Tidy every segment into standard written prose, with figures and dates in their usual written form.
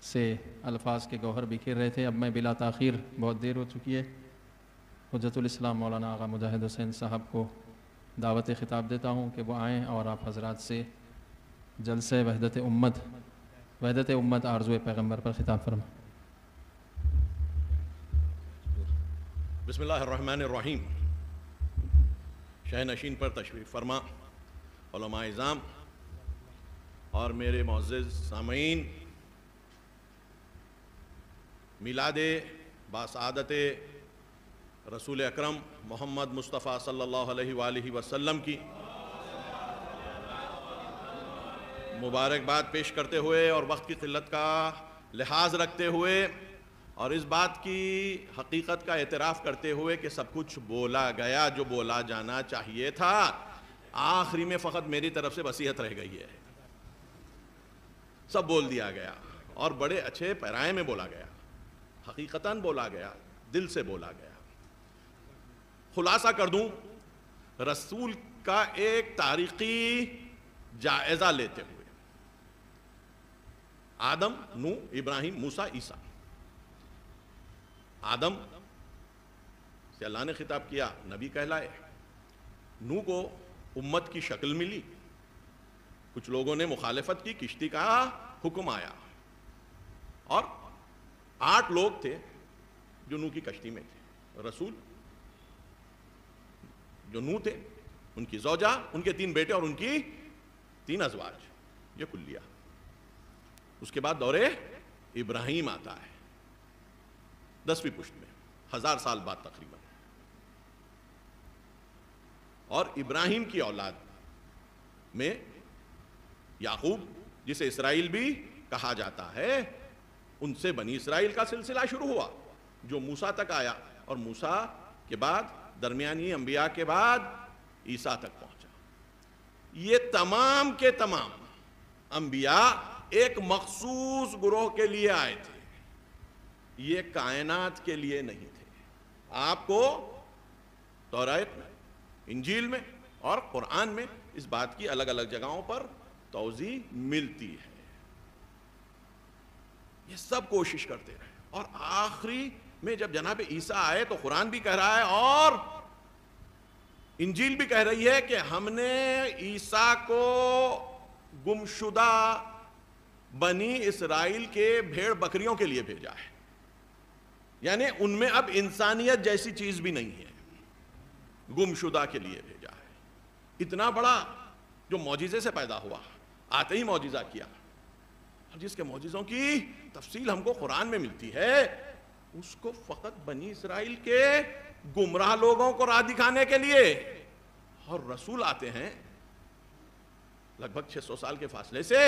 سے الفاظ کے گوہر بکھیر رہے تھے۔ اب میں بلا تاخیر، بہت دیر ہو چکی ہے، حجت الاسلام مولانا آغا مجاہد حسین صاحب کو دعوت خطاب دیتا ہوں کہ وہ آئیں اور آپ حضرات سے جلسہ وحدت امت آرزو پیغمبر پر خطاب فرمائیں۔ بسم اللہ الرحمن الرحیم۔ شہ نشین پر تشریف فرما علماء اعظام اور میرے معزز سامعین، میلاد باسعادت رسول اکرم محمد مصطفیٰ صلی اللہ علیہ وآلہ وسلم کی مبارکباد پیش کرتے ہوئے اور وقت کی قلت کا لحاظ رکھتے ہوئے اور اس بات کی حقیقت کا اعتراف کرتے ہوئے کہ سب کچھ بولا گیا جو بولا جانا چاہیے تھا، آخری میں فقط میری طرف سے وصیت رہ گئی ہے۔ سب بول دیا گیا اور بڑے اچھے پیرائے میں بولا گیا، حقیقتاً بولا گیا، دل سے بولا گیا۔ خلاصہ کر دوں، رسول کا ایک تاریخی جائزہ لیتے ہوئے، آدم، نوح، ابراہیم، موسیٰ، عیسیٰ۔ آدم سے اللہ نے خطاب کیا، نبی کہلائے۔ نوح کو امت کی شکل ملی، کچھ لوگوں نے مخالفت کی، کشتی کا حکم آیا، اور 8 لوگ تھے جو نوح کی کشتی میں تھے۔ رسول جو نوح تھے، ان کی زوجہ، ان کے 3 بیٹے اور ان کی 3 ازواج، یہ کلیہ۔ اس کے بعد دور ابراہیم آتا ہے 10ویں پشت میں، 1000 سال بعد تقریباً۔ اور ابراہیم کی اولاد میں یعقوب، جسے اسرائیل بھی کہا جاتا ہے، ان سے بنی اسرائیل کا سلسلہ شروع ہوا جو موسیٰ تک آیا، اور موسیٰ کے بعد درمیانی انبیاء کے بعد عیسیٰ تک پہنچا۔ یہ تمام کے تمام انبیاء ایک مخصوص گروہ کے لیے آئے تھے، یہ کائنات کے لیے نہیں تھے۔ آپ کو توریت میں، انجیل میں اور قرآن میں اس بات کی الگ الگ جگہوں پر توضیح ملتی ہے۔ یہ سب کوشش کرتے رہے، اور آخری میں جب جناب عیسیٰ آئے تو قرآن بھی کہہ رہا ہے اور انجیل بھی کہہ رہی ہے کہ ہم نے عیسیٰ کو گمشدہ بنی اسرائیل کے بھیڑ بکریوں کے لیے بھیجا ہے، یعنی ان میں اب انسانیت جیسی چیز بھی نہیں ہے، گمشدہ کے لیے بھیجا ہے۔ اتنا بڑا جو معجزے سے پیدا ہوا، آتے ہی معجزہ کیا، اور جس کے معجزوں کی تفصیل ہم کو قرآن میں ملتی ہے، اس کو فقط بنی اسرائیل کے گمراہ لوگوں کو راہ دکھانے کے لیے، اور رسول آتے ہیں لگ بھگ 600 سال کے فاصلے سے،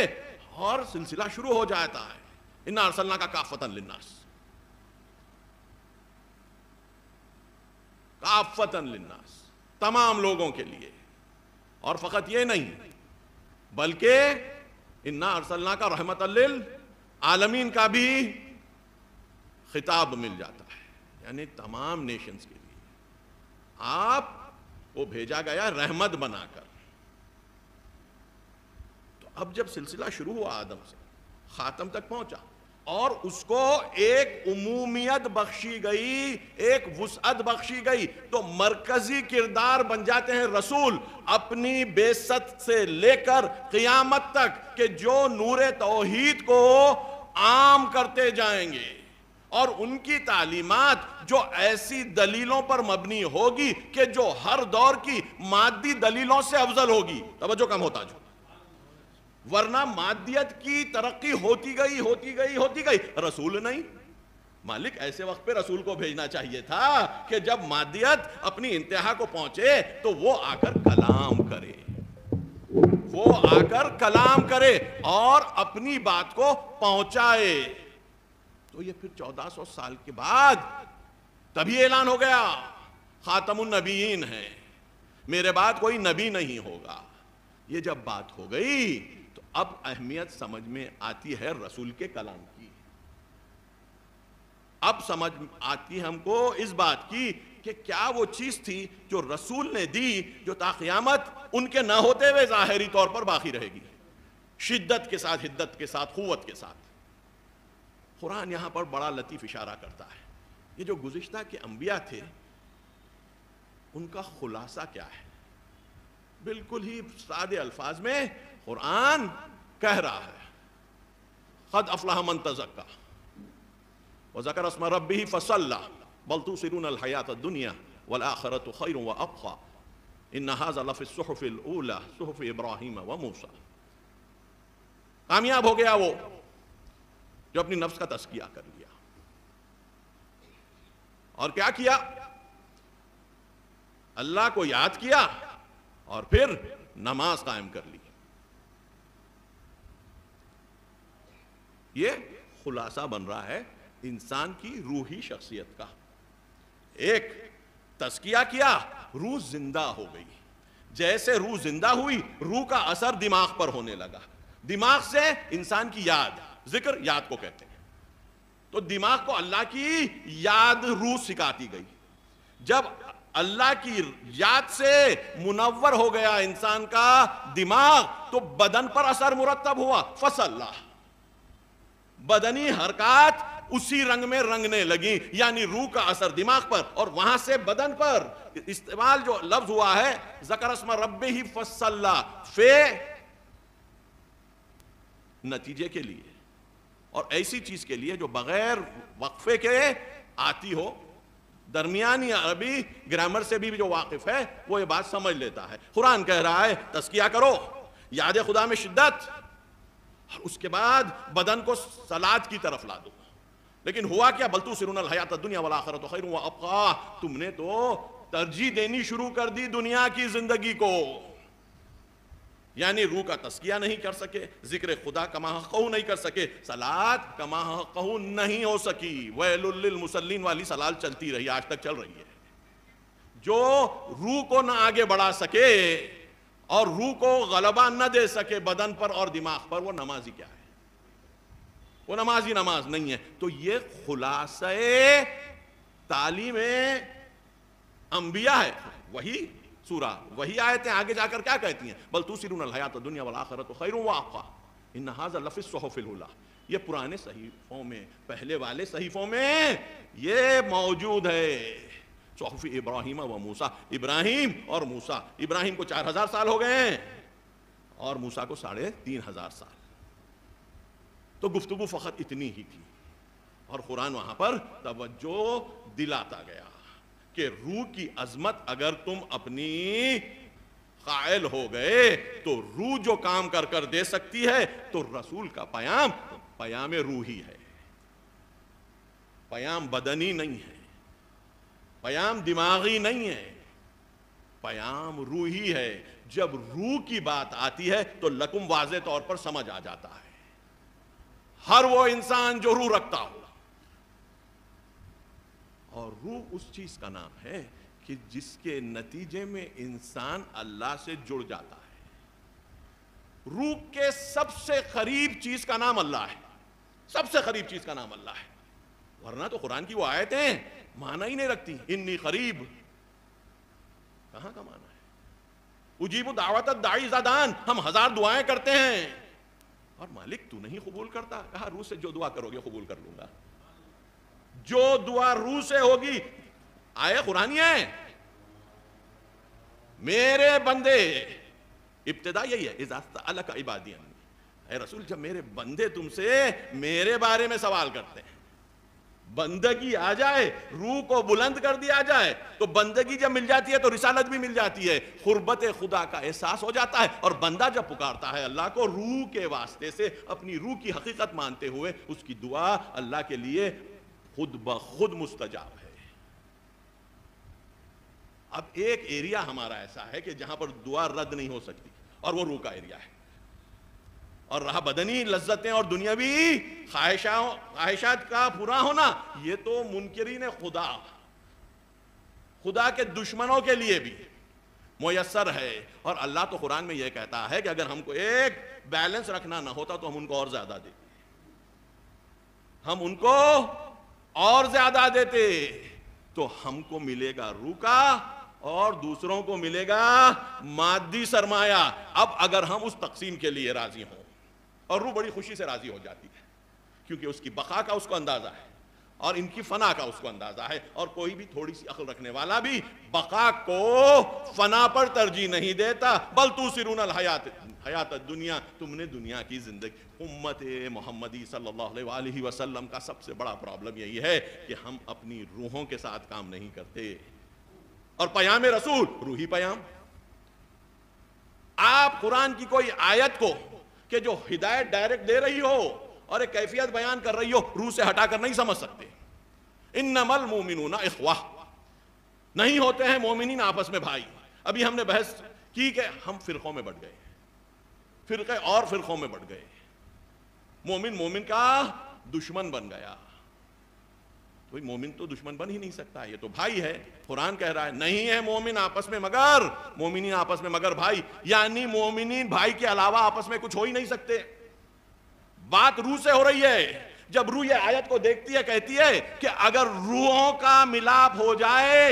اور سلسلہ شروع ہو جاتا ہے، اِنَّا أَرْسَلْنَاكَ كَافَّةً لِلنَّاسِ، کافۃً للناس، تمام لوگوں کے لیے۔ اور فقط یہ نہیں بلکہ اِنَّا أَرْسَلْنَاكَ رَحْمَةً لِلْعَالَمِينَ کا بھی خطاب مل جاتا ہے، یعنی تمام نیشنز کے لیے آپ کو بھیجا گیا رحمت بنا کر۔ تو اب جب سلسلہ شروع ہوا آدم سے خاتم تک پہنچا، اور اس کو ایک عمومیت بخشی گئی، ایک وسعت بخشی گئی، تو مرکزی کردار بن جاتے ہیں رسول اپنی بعثت سے لے کر قیامت تک، کہ جو نور توحید کو عام کرتے جائیں گے، اور ان کی تعلیمات جو ایسی دلیلوں پر مبنی ہوگی کہ جو ہر دور کی مادی دلیلوں سے افضل ہوگی۔ توجہ کم ہوتا جو، ورنہ مادیت کی ترقی ہوتی گئی، رسول نہیں۔ مالک ایسے وقت پہ رسول کو بھیجنا چاہیے تھا کہ جب مادیت اپنی انتہا کو پہنچے تو وہ آ کر کلام کرے اور اپنی بات کو پہنچائے۔ تو یہ پھر 1400 سال کے بعد تبھی اعلان ہو گیا، خاتم النبیین ہے، میرے بعد کوئی نبی نہیں ہوگا۔ یہ جب بات ہو گئی تو اب اہمیت سمجھ میں آتی ہے رسول کے کلام کی، اب سمجھ آتی ہے ہم کو اس بات کی کہ کیا وہ چیز تھی جو رسول نے دی، جو تا قیامت ان کے نہ ہوتے ہوئے ظاہری طور پر باقی رہے گی، شدت کے ساتھ، حدت کے ساتھ، قوت کے ساتھ۔ قرآن یہاں پر بڑا لطیف اشارہ کرتا ہے. یہ جو گزشتہ کے انبیاء تھے ان کا خلاصہ کیا ہے؟ بالکل ہی سادے الفاظ میں قرآن کہہ رہا ہے قد افلح من تزکا وذکر اسم ربہ فصلی بل تؤثرون الحیاۃ الدنیا والآخرۃ خیر وابقی ان ھذا لفی الصحف الاولی صحف ابراہیم وموسیٰ. کامیاب ہو گیا وہ جو اپنی نفس کا تزکیہ کر لیا. اور کیا کیا؟ اللہ کو یاد کیا اور پھر نماز قائم کر لی. یہ خلاصہ بن رہا ہے انسان کی روحی شخصیت کا. ایک تزکیہ کیا، روح زندہ ہو گئی. جیسے روح زندہ ہوئی روح کا اثر دماغ پر ہونے لگا. دماغ سے انسان کی یاد، ذکر یاد کو کہتے ہیں. تو دماغ کو اللہ کی یاد روح سکھاتی گئی. جب اللہ کی یاد سے منور ہو گیا انسان کا دماغ تو بدن پر اثر مرتب ہوا. فصلی، بدنی حرکات اسی رنگ میں رنگنے لگی، یعنی روح کا اثر دماغ پر اور وہاں سے بدن پر. استعمال جو لفظ ہوا ہے ذکر اسم ربہ فصلی، فے نتیجے کے لیے اور ایسی چیز کے لیے جو بغیر وقفے کے آتی ہو. درمیانی عربی گرامر سے بھی جو واقف ہے وہ یہ بات سمجھ لیتا ہے. قرآن کہہ رہا ہے تزکیہ کرو، یاد خدا میں شدت، اور اس کے بعد بدن کو صلاۃ کی طرف لا دو. لیکن ہوا کیا؟ بل تؤثرون الحیاۃ الدنیا والآخرۃ خیر وابقی. تم نے تو ترجیح دینی شروع کر دی دنیا کی زندگی کو، یعنی روح کا تزکیہ نہیں کر سکے، ذکر خدا کما حقہ نہیں کر سکے، صلاۃ کما حقہ نہیں ہو سکی. ویل للمصلین والی صلاۃ چلتی رہی، آج تک چل رہی ہے. جو روح کو نہ آگے بڑھا سکے اور روح کو غلبہ نہ دے سکے بدن پر اور دماغ پر، وہ نمازی کیا ہے؟ وہ نمازی نماز نہیں ہے. تو یہ خلاصہ تعلیم انبیاء ہے. وہی سورہ، وہی آیتیں آگے جا کر کیا کہتی ہیں؟ بل تؤثرون الحیاۃ الدنیا والآخرۃ خیر وابقی ان ھذا لفی الصحف الاولی. یہ پرانے صحیفوں میں، پہلے والے صحیفوں میں یہ موجود ہے. صحف ابراہیم و موسیٰ، ابراہیم اور موسیٰ. ابراہیم کو 4000 سال ہو گئے ہیں اور موسیٰ کو 3500 سال. تو گفتگو فقط اتنی ہی تھی اور قرآن وہاں پر توجہ دلاتا گیا کہ روح کی عظمت اگر تم اپنی قائل ہو گئے تو روح جو کام کر دے سکتی ہے تو رسول کا پیام روحی ہے. پیام بدنی نہیں ہے، پیام دماغی نہیں ہے، پیام روحی ہے. جب روح کی بات آتی ہے تو لکم واضح طور پر سمجھ آ جاتا ہے. ہر وہ انسان جو روح رکھتا ہو، اور روح اس چیز کا نام ہے کہ جس کے نتیجے میں انسان اللہ سے جڑ جاتا ہے. روح کے سب سے قریب چیز کا نام اللہ ہے. سب سے قریب چیز کا نام اللہ ہے. ورنہ تو قرآن کی وہ آیتیں معنی ہی نہیں رکھتی. انی قریب کہاں کا معنی ہے؟ اجیب دعوت الداعی اذا دعان. ہم 1000 دعائیں کرتے ہیں اور مالک تو نہیں قبول کرتا. کہا روح سے جو دعا کرو گے قبول کر لوں گا. جو دعا روح سے ہوگی، آئے قرآنی ہے، میرے بندے، ابتدا یہی ہے اذا سألک عبادی عنی. اے رسول جب میرے بندے تم سے میرے بارے میں سوال کرتے ہیں، بندگی آ جائے، روح کو بلند کر دیا جائے تو بندگی جب مل جاتی ہے تو رسالت بھی مل جاتی ہے. قربت خدا کا احساس ہو جاتا ہے اور بندہ جب پکارتا ہے اللہ کو روح کے واسطے سے، اپنی روح کی حقیقت مانتے ہوئے، اس کی دعا اللہ کے لیے خود بخود مستجاب ہے. اب ایک ایریا ہمارا ایسا ہے کہ جہاں پر دعا رد نہیں ہو سکتی اور وہ روح کا ایریا ہے. اور رہا بدنی لذتیں اور دنیاوی خواہشات کا پورا ہونا، یہ تو منکرین خدا کے دشمنوں کے لیے بھی میسر ہے. اور اللہ تو قرآن میں یہ کہتا ہے کہ اگر ہم کو ایک بیلنس رکھنا نہ ہوتا تو ہم ان کو اور زیادہ دیتے. ہم ان کو اور زیادہ دیتے تو ہم کو ملے گا روح کا اور دوسروں کو ملے گا مادی سرمایہ. اب اگر ہم اس تقسیم کے لیے راضی ہوں، اور روح بڑی خوشی سے راضی ہو جاتی ہے کیونکہ اس کی بقا کا اس کو اندازہ ہے اور ان کی فنا کا اس کو اندازہ ہے، اور کوئی بھی تھوڑی سی عقل رکھنے والا بھی بقا کو فنا پر ترجیح نہیں دیتا، بل توسرون حیات الدنیا، تم نے دنیا کی زندگی۔ امت محمدی صلی اللہ علیہ وآلہ وسلم کا سب سے بڑا پرابلم یہی ہے کہ ہم اپنی روحوں کے ساتھ کام نہیں کرتے، اور پیام رسول روحی پیام۔ آپ قرآن کی کوئی آیت کو کہ جو ہدایت ڈائریکٹ دے رہی ہو اور ایک کیفیت بیان کر رہی ہو، روح سے ہٹا کر نہیں سمجھ سکتے۔ انما المؤمنون اخوہ، نہیں ہوتے ہیں مومنین آپس میں بھائی۔ ابھی ہم نے بحث کی کہ ہم فرقوں میں بٹ گئے، فرقے اور فرقوں میں بٹ گئے، مومن مومن کا دشمن بن گیا۔ کوئی مومن تو دشمن بن ہی نہیں سکتا، یہ تو بھائی ہے۔ قرآن کہہ رہا ہے نہیں ہے مومن آپس میں مگر مومنین آپس میں مگر بھائی، یعنی مومنین بھائی کے علاوہ آپس میں کچھ ہو ہی نہیں سکتے۔ بات روح سے ہو رہی ہے۔ جب روح یہ آیت کو دیکھتی ہے کہتی ہے کہ اگر روحوں کا ملاپ ہو جائے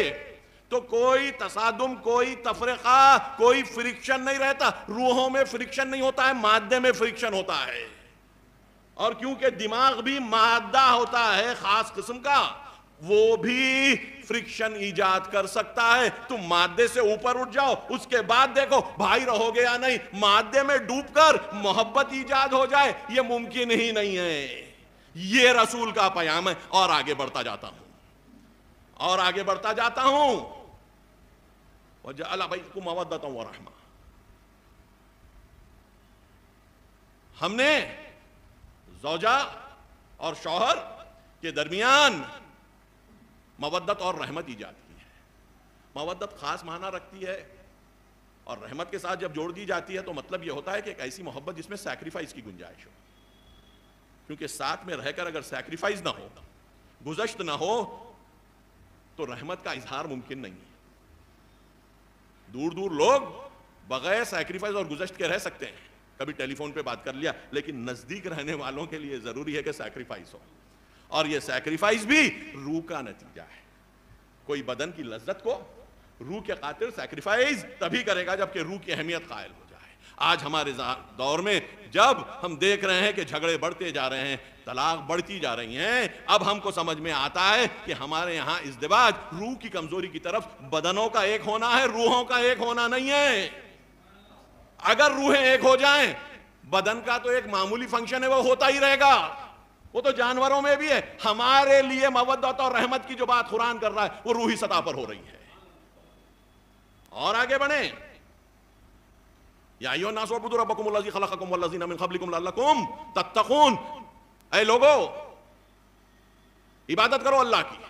تو کوئی تصادم، کوئی تفرقہ، کوئی فرکشن نہیں رہتا۔ روحوں میں فرکشن نہیں ہوتا ہے، مادے میں فرکشن ہوتا ہے، اور کیونکہ دماغ بھی مادہ ہوتا ہے خاص قسم کا، وہ بھی فرکشن ایجاد کر سکتا ہے۔ تم مادے سے اوپر اٹھ جاؤ، اس کے بعد دیکھو بھائی رہو گے یا نہیں۔ مادے میں ڈوب کر محبت ایجاد ہو جائے یہ ممکن ہی نہیں ہے۔ یہ رسول کا پیام ہے۔ اور آگے بڑھتا جاتا ہوں اور آگے بڑھتا جاتا ہوں۔ وَجَعَلَ بَيْنَكُم مَّوَدَّةً وَرَحْمَةً، ہم نے زوجہ اور شوہر کے درمیان مودت اور رحمت ایجاد کی ہے۔ مودت خاص معنی رکھتی ہے، اور رحمت کے ساتھ جب جوڑ دی جاتی ہے تو مطلب یہ ہوتا ہے کہ ایک ایسی محبت جس میں سیکریفائس کی گنجائش ہو، کیونکہ ساتھ میں رہ کر اگر سیکریفائس نہ ہو، گزشت نہ ہو، تو رحمت کا اظہار ممکن نہیں ہے۔ دور دور لوگ بغیر سیکریفائس اور گزشت کے رہ سکتے ہیں، کبھی ٹیلی فون پہ بات کر لیا، لیکن نزدیک رہنے والوں کے لیے ضروری ہے کہ سیکریفائس ہو، اور یہ سیکریفائس بھی روح کا نتیجہ ہے۔ کوئی بدن کی لذت کو روح کے خاطر سیکریفائس تبھی کرے گا جبکہ روح کی اہمیت قائل ہو جائے۔ آج ہمارے دور میں جب ہم دیکھ رہے ہیں کہ جھگڑے بڑھتے جا رہے ہیں، طلاق بڑھتی جا رہی ہیں، اب ہم کو سمجھ میں آتا ہے کہ ہمارے یہاں ازدواج روح کی کمزوری کی طرف، بدنوں کا ایک ہونا ہے، روحوں کا ایک ہونا نہیں ہے۔ اگر روحیں ایک ہو جائیں، بدن کا تو ایک معمولی فنکشن ہے وہ ہوتا ہی رہے گا، وہ تو جانوروں میں بھی ہے۔ ہمارے لیے مودت اور رحمت کی جو بات قرآن کر رہا ہے وہ روحی سطح پر ہو رہی ہے۔ اور آگے بڑھیں۔ یا ایھا الناس اعبدوا ربکم الذی خلقکم والذین من قبلکم لعلکم تتقون، اے لوگو عبادت کرو اللہ کی،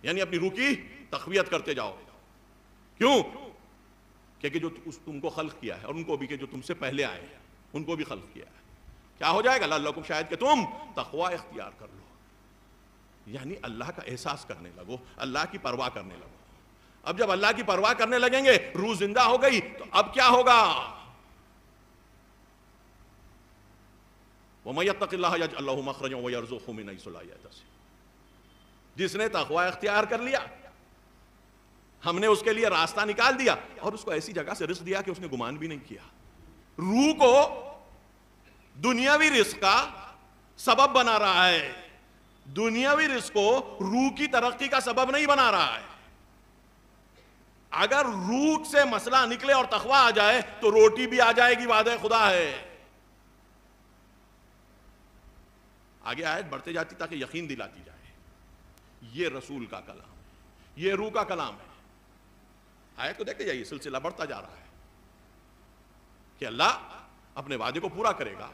یعنی اپنی روح کی تقویت کرتے جاؤ۔ کیوں؟ کہ جو تم کو خلق کیا ہے، اور ان کو بھی کہ جو تم سے پہلے آئے ہیں ان کو بھی خلق کیا ہے۔ کیا ہو جائے گا؟ لعلکم، شاید کہ تم تقوی اختیار کر لو، یعنی اللہ کا احساس کرنے لگو، اللہ کی پرواہ کرنے لگو۔ اب جب اللہ کی پرواہ کرنے لگیں گے، روح زندہ ہو گئی، تو اب کیا ہوگا؟ وَمَن يَتَّقِ اللَّهَ يَجْعَل لَّهُ مَخْرَجًا وَيَرْزُقْهُ مِنْ حَيْثُ لَا يَحْتَسِبُ۔ جس نے تقوی اختیار کر لیا، ہم نے اس کے لیے راستہ نکال دیا اور اس کو ایسی جگہ سے رزق دیا کہ اس نے گمان بھی نہیں کیا۔ روح کو دنیاوی رزق کا سبب بنا رہا ہے، دنیاوی رزق کو روح کی ترقی کا سبب نہیں بنا رہا ہے۔ اگر روح سے مسئلہ نکلے اور تقوی آ جائے تو روٹی بھی آ جائے گی، وعدہ خدا ہے۔ آگے آیت بڑھتے جاتی تاکہ یقین دلاتی جائے، یہ رسول کا کلام ہے، یہ روح کا کلام ہے۔ آیت کو دیکھتے جائیے، سلسلہ بڑھتا جا رہا ہے کہ اللہ اپنے وعدے کو پورا کرے گا،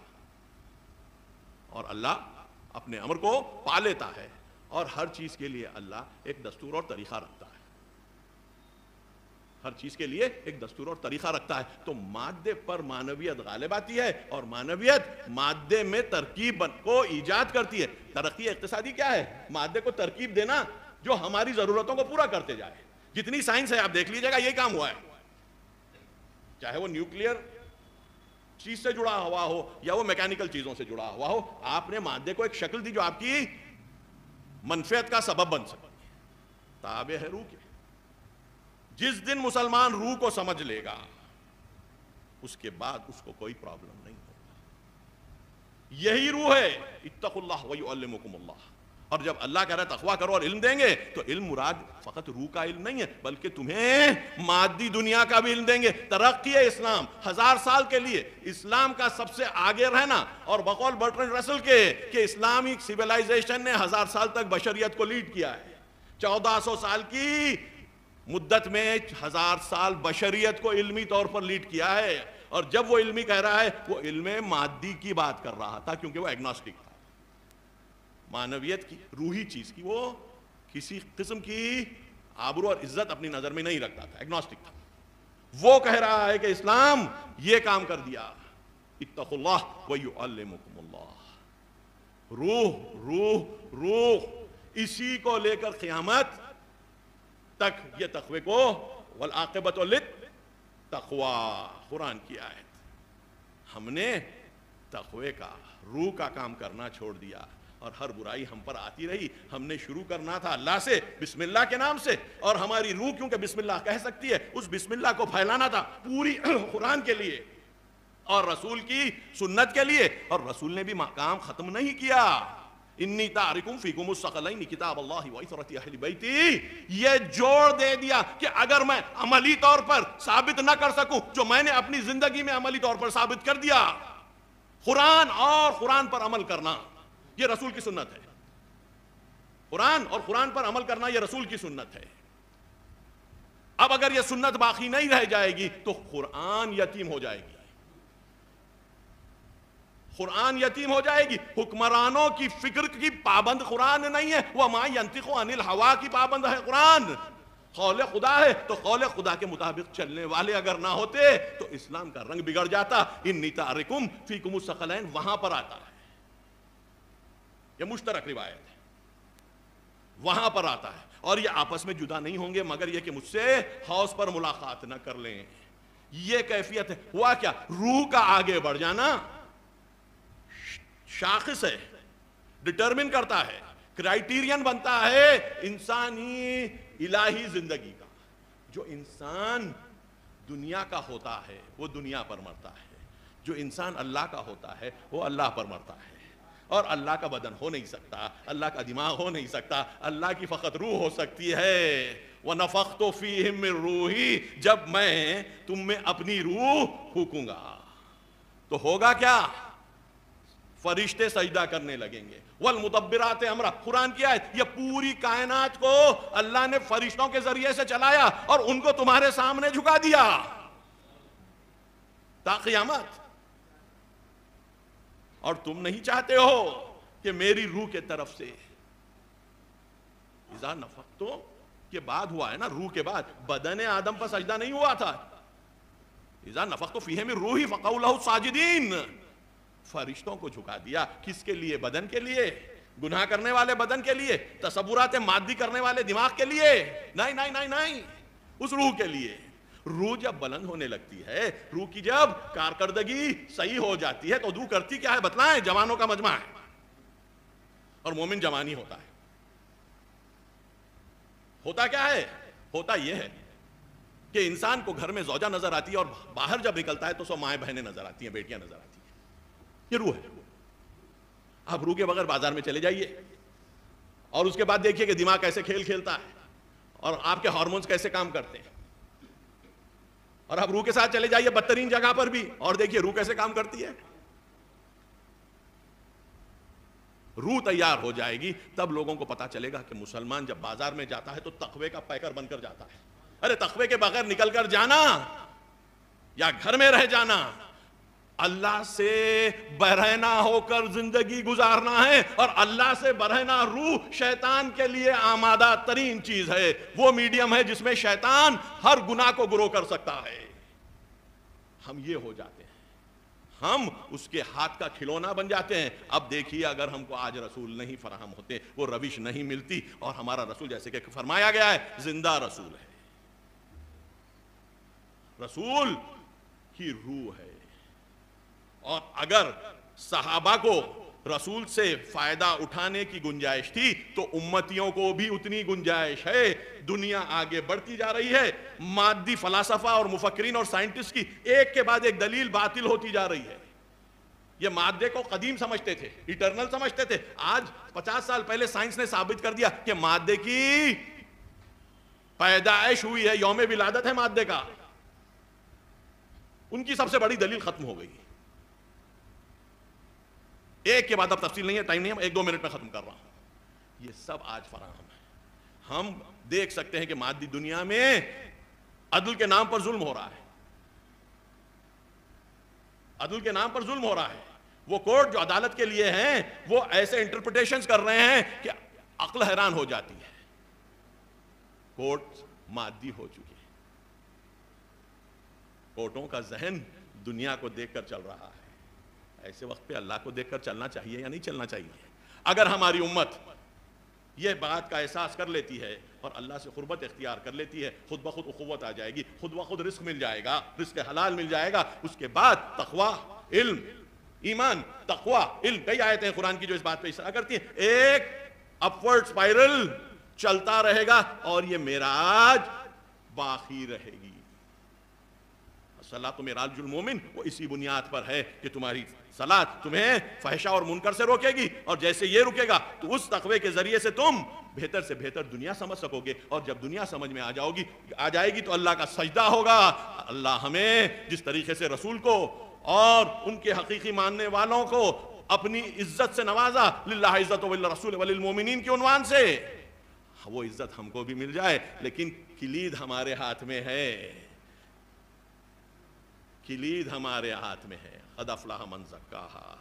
اور اللہ اپنے امر کو پا لیتا ہے، اور ہر چیز کے لیے اللہ ایک دستور اور طریقہ رکھتا ہے، ہر چیز کے لیے ایک دستور اور طریقہ رکھتا ہے۔ تو مادے پر معنویت غالب آتی ہے، اور معنویت مادے میں ترکیب کو ایجاد کرتی ہے۔ ترقی اقتصادی کیا ہے؟ مادے کو ترکیب دینا جو ہماری ضرورتوں کو پورا کرتے جائے۔ جتنی سائنس ہے آپ دیکھ لیجئے گا یہی کام ہوا ہے، چاہے وہ نیوکلیئر چیز سے جڑا ہوا ہو یا وہ میکینیکل چیزوں سے جڑا ہوا ہو، آپ نے مادے کو ایک شکل دی جو آپ کی منفعت کا سبب بن سکتی ہے، تابع ہے روح کے۔ جس دن مسلمان روح کو سمجھ لے گا، اس کے بعد اس کو کوئی پرابلم نہیں ہوگا۔ یہی روح ہے. اتقوا اللہ ویعلمکم اللہ. اور جب اللہ کہہ رہا ہے تقویٰ کرو اور علم دیں گے تو علم مراد فقط روح کا علم نہیں ہے بلکہ تمہیں مادی دنیا کا بھی علم دیں گے. ترقی ہے اسلام 1000 سال کے لیے اسلام کا سب سے آگے رہنا, اور بقول برٹرنڈ رسل کے کہ اسلامک سیولائزیشن نے 1000 سال تک بشریت کو لیڈ کیا ہے. 1400 سال کی مدت میں 1000 سال بشریت کو علمی طور پر لیڈ کیا ہے. اور جب وہ علمی کہہ رہا ہے وہ علم مادی کی بات کر رہا تھا کیونکہ وہ ایگنوسٹک تھا, معنویت کی, روحی چیز کی, وہ کسی قسم کی آبرو اور عزت اپنی نظر میں نہیں رکھتا تھا, ایگنوسٹک تھا. وہ کہہ رہا ہے کہ اسلام یہ کام کر دیا. اتقوا اللہ ویعلمکم اللہ. روح روح روح, اسی کو لے کر قیامت تک یہ تقوی کو والعاقبۃ للتقوی, قرآن کی آیت. ہم نے تقوی کا روح کا کام کرنا چھوڑ دیا اور ہر برائی ہم پر آتی رہی. ہم نے شروع کرنا تھا اللہ سے, بسم اللہ کے نام سے, اور ہماری روح کیونکہ بسم اللہ کہہ سکتی ہے اس بسم اللہ کو پھیلانا تھا پوری قرآن کے لیے اور رسول کی سنت کے لیے. اور رسول نے بھی کام ختم نہیں کیا. انی تارکم فیکم الثقلین کتاب اللہ وعترۃ اہل بیتی, یہ جوڑ دے دیا کہ اگر میں عملی طور پر ثابت نہ کر سکوں جو میں نے اپنی زندگی میں عملی طور پر ثابت کر دیا, قرآن اور قرآن پر عمل کرنا یہ رسول کی سنت ہے. قرآن اور قرآن پر عمل کرنا یہ رسول کی سنت ہے. اب اگر یہ سنت باقی نہیں رہ جائے گی تو قرآن یتیم ہو جائے گی. قرآن یتیم ہو جائے گی. حکمرانوں کی فکر کی پابند قرآن نہیں ہے, وَمَا يَنْطِقُ عَنِ الْهَوَىٰ کی پابند ہے قرآن. قول خدا ہے تو قول خدا کے مطابق چلنے والے اگر نہ ہوتے تو اسلام کا رنگ بگڑ جاتا. انی تارکم فیکم الثقلین وہاں پر آتا ہے, یہ مشترک روایت ہے, وہاں پر آتا ہے. اور یہ آپس میں جدا نہیں ہوں گے مگر یہ کہ مجھ سے حوض پر ملاقات نہ کر لیں. یہ کیفیت ہے. ہوا کیا, روح کا آگے بڑھ جانا شاخص ہے, ڈٹرمن کرتا ہے, کرائیٹیرین بنتا ہے انسانی الہی زندگی کا. جو انسان دنیا کا ہوتا ہے وہ دنیا پر مرتا ہے, جو انسان اللہ کا ہوتا ہے وہ اللہ پر مرتا ہے. اور اللہ کا بدن ہو نہیں سکتا, اللہ کا دماغ ہو نہیں سکتا, اللہ کی فقط روح ہو سکتی ہے. وَنَفَخْتُ فِيهِم مِّن رُوحِي, جب میں تم میں اپنی روح پھونکوں گا تو ہوگا کیا, فرشتے سجدہ کرنے لگیں گے. والمدبرات امرا, قرآن کی آیت, یہ پوری کائنات کو اللہ نے فرشتوں کے ذریعے سے چلایا اور ان کو تمہارے سامنے جھکا دیا تا قیامت. اور تم نہیں چاہتے ہو کہ میری روح کے طرف سے اذا نفختو کے بعد ہوا ہے نا, روح کے بعد بدن آدم پر سجدہ نہیں ہوا تھا. اذا نفختو فیہ من روحی فقعوا لہ ساجدین, فرشتوں کو جھکا دیا. کس کے لیے, بدن کے لیے, گناہ کرنے والے بدن کے لیے, تصورات مادی کرنے والے دماغ کے لیے نہیں, نہیں نہیں نہیں, اس روح کے لیے. روح جب بلند ہونے لگتی ہے, روح کی جب کارکردگی صحیح ہو جاتی ہے تو روح کرتی کیا ہے بتلائیں, جوانوں کا مجمع ہے اور مومن جوانی ہوتا ہے. ہوتا کیا ہے, ہوتا یہ ہے کہ انسان کو گھر میں زوجہ نظر آتی ہے اور باہر جب نکلتا ہے تو سو مائیں بہنیں نظر آتی ہیں, بیٹیاں نظر آتی ہیں. یہ روح ہے. آپ روح کے بغیر بازار میں چلے جائیے اور اس کے بعد دیکھیے کہ دماغ کیسے کھیل کھیلتا ہے اور آپ کے ہارمونز کیسے کام کرتے ہیں. اور آپ روح کے ساتھ چلے جائیے بدترین جگہ پر بھی اور دیکھیے روح کیسے کام کرتی ہے. روح تیار ہو جائے گی تب لوگوں کو پتا چلے گا کہ مسلمان جب بازار میں جاتا ہے تو تقوی کا پیکر بن کر جاتا ہے. ارے تقوی کے بغیر نکل کر جانا یا گھر میں رہ جانا, اللہ سے برہنہ ہو کر زندگی گزارنا ہے. اور اللہ سے برہنہ روح شیطان کے لیے آمادہ ترین چیز ہے. وہ میڈیم ہے جس میں شیطان ہر گناہ کو گرو کر سکتا ہے. ہم یہ ہو جاتے ہیں, ہم اس کے ہاتھ کا کھلونا بن جاتے ہیں. اب دیکھیے اگر ہم کو آج رسول نہیں فراہم ہوتے, وہ روش نہیں ملتی, اور ہمارا رسول جیسے کہ فرمایا گیا ہے زندہ رسول ہے, رسول کی روح ہے. اور اگر صحابہ کو رسول سے فائدہ اٹھانے کی گنجائش تھی تو امتیوں کو بھی اتنی گنجائش ہے. دنیا آگے بڑھتی جا رہی ہے, مادی فلاسفہ اور مفکرین اور سائنٹسٹ کی ایک کے بعد ایک دلیل باطل ہوتی جا رہی ہے. یہ مادے کو قدیم سمجھتے تھے، ایٹرنل سمجھتے تھے. آج 50 سال پہلے سائنس نے ثابت کر دیا کہ مادے کی پیدائش ہوئی ہے، یوم ولادت ہے مادے کا. ان کی سب سے بڑی دلیل ختم ہو گئی. ایک کے بعد اب تفصیل نہیں ہے، ٹائم نہیں ہے، 1-2 منٹ میں ختم کر رہا ہوں. یہ سب آج فراہم ہے. ہم دیکھ سکتے ہیں کہ مادی دنیا میں عدل کے نام پر ظلم ہو رہا ہے. عدل کے نام پر ظلم ہو رہا ہے. وہ کورٹ جو عدالت کے لیے ہیں وہ ایسے انٹرپریٹیشنز کر رہے ہیں کہ عقل حیران ہو جاتی ہے. کورٹ مادی ہو چکی ہے. کورٹوں کا ذہن دنیا کو دیکھ کر چل رہا ہے. ایسے وقت پہ اللہ کو دیکھ کر چلنا چاہیے یا نہیں چلنا چاہیے؟ اگر ہماری امت یہ بات کا احساس کر لیتی ہے اور اللہ سے قربت اختیار کر لیتی ہے، خود بخود اخوت آ جائے گی، خود بخود رزق مل جائے گا، رزق حلال مل جائے گا. اس کے بعد تقویٰ، علم، ایمان، تقویٰ، علم، کئی آیتیں ہیں قرآن کی جو اس بات پہ اشارہ کرتی ہیں. ایک اپورڈ سپائرل چلتا رہے گا اور یہ معراج باقی رہے گی. صلاۃ معراج المومن وہ اسی بنیاد پر ہے کہ تمہاری صلاۃ تمہیں فحشاء اور منکر سے روکے گی، اور جیسے یہ رکے گا تو اس تقوی کے ذریعے سے تم بہتر سے بہتر دنیا سمجھ سکو گے. اور جب دنیا سمجھ میں آ جائے گی تو اللہ کا سجدہ ہوگا. اللہ ہمیں جس طریقے سے رسول کو اور ان کے حقیقی ماننے والوں کو اپنی عزت سے نوازا، للہ عزت وللرسول وللمؤمنین کے عنوان سے، وہ عزت ہم کو بھی مل جائے. لیکن کلید ہمارے ہاتھ میں ہے. کلید ہمارے ہاتھ میں ہے. قد افلح من زکاہا.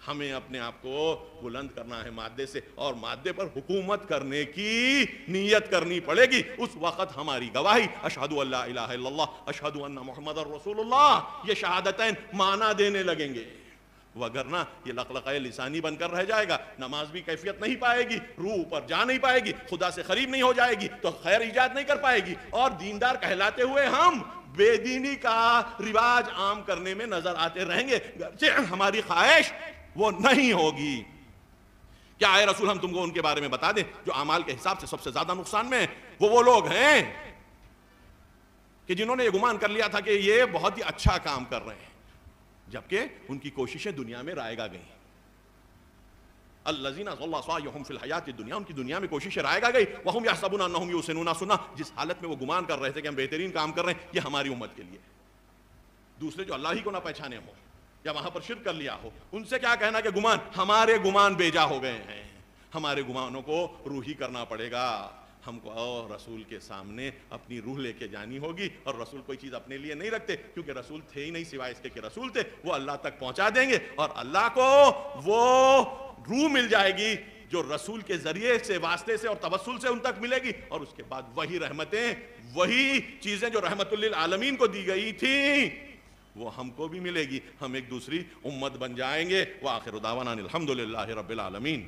ہمیں اپنے آپ کو بلند کرنا ہے مادے سے، اور مادے پر حکومت کرنے کی نیت کرنی پڑے گی. اس وقت ہماری گواہی اشہد ان لا الہ الا اللہ اشہد ان محمد رسول اللہ، یہ شہادتین معنی دینے لگیں گے. وگرنہ یہ لقلقۂ لسانی بن کر رہ جائے گا. نماز بھی کیفیت نہیں پائے گی، روح پر جا نہیں پائے گی، خدا سے قریب نہیں ہو جائے گی، تو خیر ایجاد نہیں کر پائے گی. اور دیندار کہلاتے ہوئے ہم بے دینی کا رواج عام کرنے میں نظر آتے رہیں گے، گرچہ ہماری خواہش وہ نہیں ہوگی. کیا اے رسول ہم تم کو ان کے بارے میں بتا دیں جو اعمال کے حساب سے سب سے زیادہ نقصان میں ہیں؟ وہ لوگ ہیں کہ جنہوں نے یہ گمان کر لیا تھا کہ یہ بہت ہی اچھا کام کر رہے ہیں، جبکہ ان کی کوششیں دنیا میں رائگاں گئیں. الذین ضل سعیہم فی الحیاۃ الدنیا، ان کی دنیا میں کوششیں رائگاں گئی. وہم یحسبون انہم یحسنون صنعا، جس حالت میں وہ گمان کر رہے تھے کہ ہم بہترین کام کر رہے ہیں، یہ ہماری امت کے لیے. دوسرے جو اللہ ہی کو نہ پہچانے ہو یا وہاں پر شرک کر لیا ہو، ان سے کیا کہنا کہ گمان، ہمارے گمان بیجا ہو گئے ہیں. ہمارے گمانوں کو روحی کرنا پڑے گا. ہم کو اور رسول کے سامنے اپنی روح لے کے جانی ہوگی. اور رسول کوئی چیز اپنے لیے نہیں رکھتے، کیونکہ رسول تھے ہی نہیں سوائے اس کے کہ رسول تھے. وہ اللہ تک پہنچا دیں گے، اور اللہ کو وہ روح مل جائے گی جو رسول کے ذریعے سے، واسطے سے اور توسل سے ان تک ملے گی. اور اس کے بعد وہی رحمتیں، وہی چیزیں جو رحمت للعالمین کو دی گئی تھیں، وہ ہم کو بھی ملے گی. ہم ایک دوسری امت بن جائیں گے. وآخر دعوانا الحمدللہ رب العالمین.